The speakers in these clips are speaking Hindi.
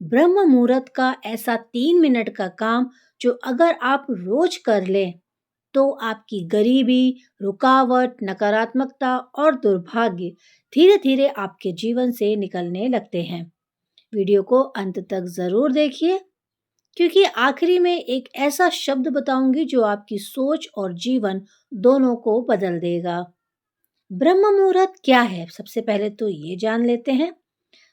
ब्रह्म मुहूर्त का ऐसा 3 मिनट का काम जो अगर आप रोज कर लें तो आपकी गरीबी, रुकावट, नकारात्मकता और दुर्भाग्य धीरे धीरे आपके जीवन से निकलने लगते हैं। वीडियो को अंत तक जरूर देखिए क्योंकि आखिरी में एक ऐसा शब्द बताऊंगी जो आपकी सोच और जीवन दोनों को बदल देगा। ब्रह्म मुहूर्त क्या है? सबसे पहले तो ये जान लेते हैं।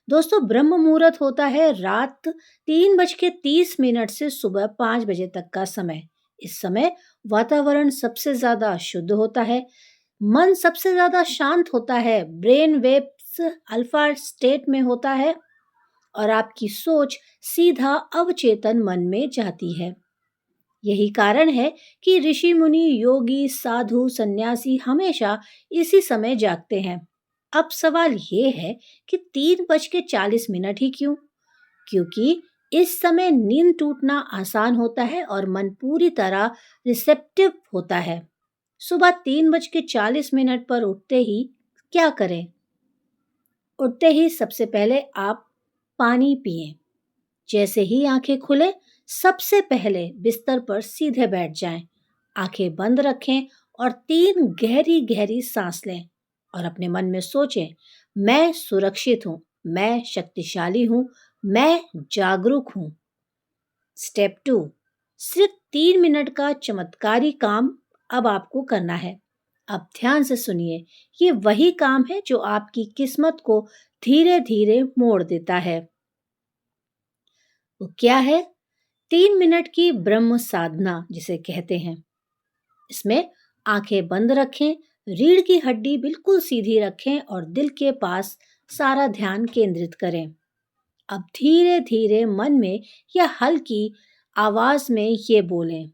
दोस्तों, ब्रह्म मुहूर्त होता है रात 3:30 से सुबह 5 बजे तक का समय। इस समय वातावरण सबसे ज्यादा शुद्ध होता है, मन सबसे ज्यादा शांत होता है, ब्रेन वेव्स अल्फा स्टेट में होता है और आपकी सोच सीधा अवचेतन मन में जाती है। यही कारण है कि ऋषि मुनि, योगी, साधु, सन्यासी हमेशा इसी समय जागते हैं। अब सवाल ये है कि 3:40 ही क्यों? क्योंकि इस समय नींद टूटना आसान होता है और मन पूरी तरह रिसेप्टिव होता है। सुबह 3:40 पर उठते ही क्या करें? उठते ही सबसे पहले आप पानी पिएं। जैसे ही आंखें खुले, सबसे पहले बिस्तर पर सीधे बैठ जाएं, आंखें बंद रखें और 3 गहरी गहरी सांस लें और अपने मन में सोचें, मैं सुरक्षित हूँ, मैं शक्तिशाली हूँ, मैं जागरूक हूँ। स्टेप 2, सिर्फ 3 मिनट का चमत्कारी काम अब आपको करना है। अब ध्यान से सुनिए, ये वही काम है जो आपकी किस्मत को धीरे धीरे मोड़ देता है। वो क्या है? 3 मिनट की ब्रह्म साधना जिसे कहते हैं। इसमें आंखें बंद रखें, रीढ़ की हड्डी बिल्कुल सीधी रखें और दिल के पास सारा ध्यान केंद्रित करें। अब धीरे धीरे मन में या हल्की आवाज में ये बोलें,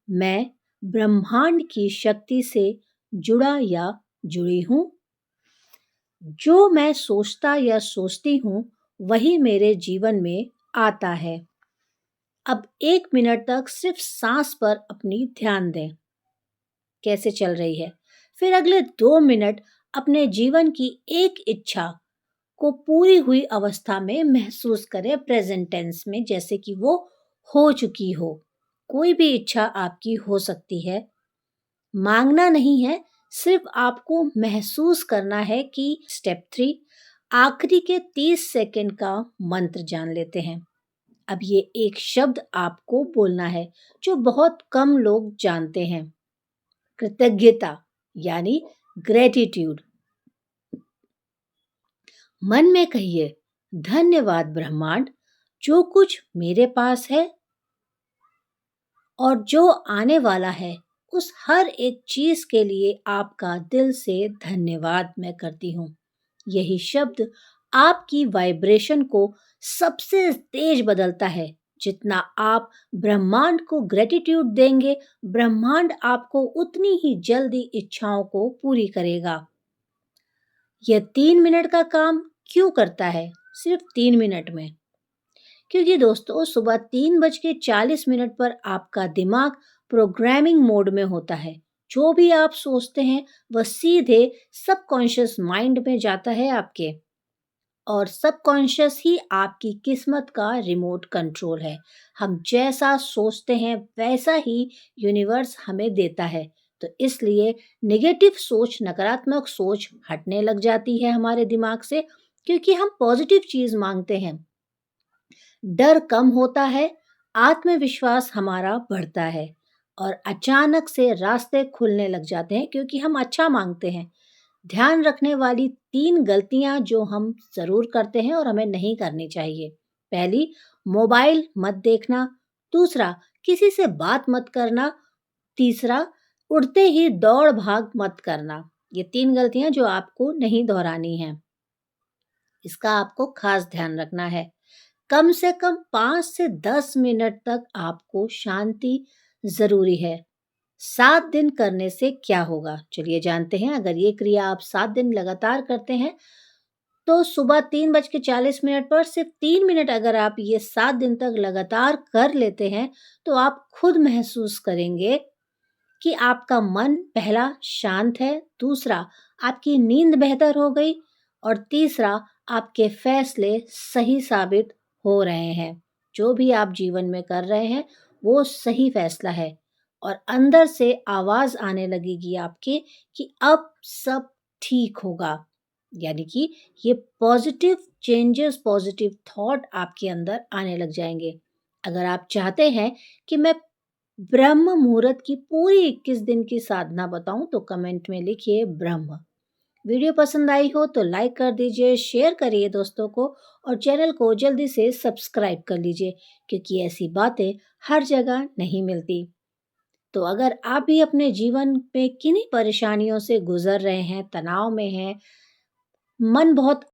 मैं ब्रह्मांड की शक्ति से जुड़ा या जुड़ी हूँ। जो मैं सोचता या सोचती हूँ वही मेरे जीवन में आता है। अब 1 मिनट तक सिर्फ सांस पर अपनी ध्यान दें, कैसे चल रही है। फिर अगले 2 मिनट अपने जीवन की एक इच्छा को पूरी हुई अवस्था में महसूस करें, प्रेजेंट टेंस में, जैसे कि वो हो चुकी हो। कोई भी इच्छा आपकी हो सकती है, मांगना नहीं है, सिर्फ आपको महसूस करना है कि स्टेप 3, आखिरी के 30 सेकंड का मंत्र जान लेते हैं। अब ये एक शब्द आपको बोलना है जो बहुत कम लोग जानते हैं, कृतज्ञता यानी ग्रेटिट्यूड। मन में कहिए, धन्यवाद ब्रह्मांड, जो कुछ मेरे पास है और जो आने वाला है, उस हर एक चीज के लिए आपका दिल से धन्यवाद मैं करती हूँ। यही शब्द आपकी वाइब्रेशन को सबसे तेज बदलता है। जितना आप ब्रह्मांड को ग्रेटिट्यूड देंगे, ब्रह्मांड आपको उतनी ही जल्दी इच्छाओं को पूरी करेगा। यह 3 मिनट का काम क्यों करता है? सिर्फ 3 मिनट में, क्योंकि दोस्तों सुबह 3:40 पर आपका दिमाग प्रोग्रामिंग मोड में होता है। जो भी आप सोचते हैं वह सीधे सबकॉन्शियस माइंड में जाता है आपके, और सबकॉन्शियस ही आपकी किस्मत का रिमोट कंट्रोल है। हम जैसा सोचते हैं वैसा ही यूनिवर्स हमें देता है। तो इसलिए नेगेटिव सोच, नकारात्मक सोच हटने लग जाती है हमारे दिमाग से, क्योंकि हम पॉजिटिव चीज मांगते हैं। डर कम होता है, आत्मविश्वास हमारा बढ़ता है और अचानक से रास्ते खुलने लग जाते हैं, क्योंकि हम अच्छा मांगते हैं। ध्यान रखने वाली 3 गलतियां जो हम जरूर करते हैं और हमें नहीं करनी चाहिए। पहली, मोबाइल मत देखना। दूसरा, किसी से बात मत करना। तीसरा, उठते ही दौड़ भाग मत करना। ये 3 गलतियां जो आपको नहीं दोहरानी है, इसका आपको खास ध्यान रखना है। कम से कम 5 से 10 मिनट तक आपको शांति जरूरी है। 7 दिन करने से क्या होगा, चलिए जानते हैं। अगर ये क्रिया आप 7 दिन लगातार करते हैं तो सुबह 3:40 पर सिर्फ 3 मिनट अगर आप ये 7 दिन तक लगातार कर लेते हैं तो आप खुद महसूस करेंगे कि आपका मन पहला शांत है, दूसरा आपकी नींद बेहतर हो गई और तीसरा आपके फैसले सही साबित हो रहे हैं। जो भी आप जीवन में कर रहे हैं, वो सही फैसला है और अंदर से आवाज़ आने लगेगी आपके कि अब सब ठीक होगा। यानी कि ये पॉज़िटिव चेंजेस, पॉज़िटिव थॉट आपके अंदर आने लग जाएँगे। अगर आप चाहते हैं कि मैं ब्रह्म मुहूर्त की पूरी 21 दिन की साधना बताऊँ तो कमेंट में लिखिए ब्रह्म। वीडियो पसंद आई हो तो लाइक कर दीजिए, शेयर करिए दोस्तों को और चैनल को जल्दी से सब्सक्राइब कर लीजिए क्योंकि ऐसी बातें हर जगह नहीं मिलती। तो अगर आप भी अपने जीवन में किन्हीं परेशानियों से गुजर रहे हैं, तनाव में हैं, मन बहुत